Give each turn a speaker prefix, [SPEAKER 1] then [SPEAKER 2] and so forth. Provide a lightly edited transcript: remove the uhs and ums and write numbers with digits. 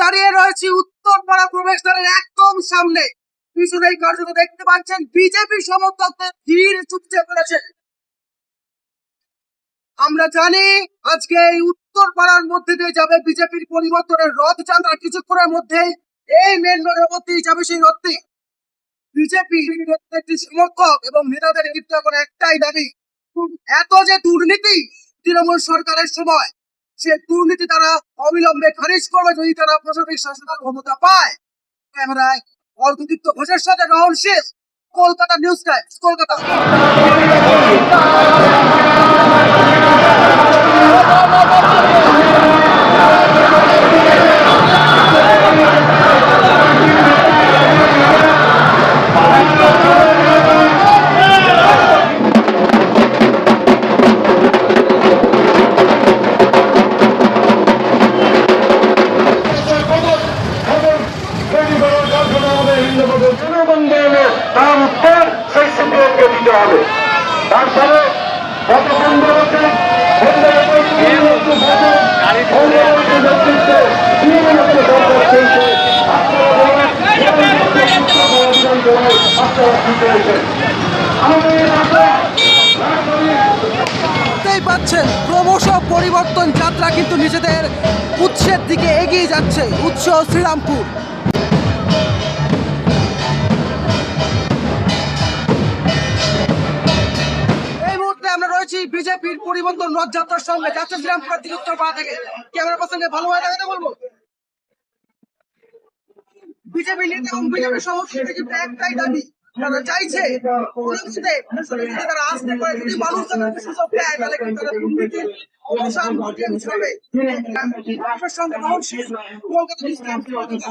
[SPEAKER 1] দাঁড়িয়ে রয়েছি উত্তরপাড়া প্রবেশদ্বারের একদম সামনে। পিছনেই কার্যত দেখতে পাচ্ছেন বিজেপি সমর্থকদের ভিড় ছুটে পড়েছে। আমরা জানি আজকে এই উত্তরপাড়ার মধ্যে দিয়ে যাবে বিজেপির পরিবর্তনের রথযাত্রা। কিছুক্ষণের মধ্যে এই মেন রোডের মধ্যেই যাবে সেই রথটি। বিজেপি প্রত্যেকটি সমর্থক এবং নেতাদের কিন্তু এখন একটাই দাবি, এত যে দুর্নীতি তৃণমূল সরকারের সময়, সে দুর্নীতি তারা অবিলম্বে খারিজ করবে যদি তারা প্রশাসনিক শাসনের ক্ষমতা পায়। ক্যামেরায় অর্ধদীপ্ত ঘোষের সাথে রাহুল শেষ, কলকাতা নিউজ টাইমস, কলকাতা।
[SPEAKER 2] তার উত্তর সেই সিপিএমকে দিতে হবে। তারপরে গত 15 বছর
[SPEAKER 1] দেখতেই পাচ্ছেন ক্রমশ পরিবর্তন যাত্রা কিন্তু নিজেদের উৎসের দিকে এগিয়ে যাচ্ছে। উৎস শ্রীরামপুর। আমরা রয়েছি বিজেপির পরিবর্তন রথযাত্রার সঙ্গে, যাচ্ছে শ্রীরামপুর থেকে উত্তরপাড়া থেকে। ক্যামেরা পার্সনকে ভালোভাবে দেখাতে বলবো। বিজেপি নেতা এবং বিজেপি সমর্থকদের কিন্তু একটাই দাবি, তারা চাইছে তারা আসতে পারে যদি মানুষ তাদেরকে সুযোগ দেয় তাহলে কিন্তু তারা দুর্নীতির অবসান ঘটিয়ে দিতে হবে। সঙ্গে কলকাতা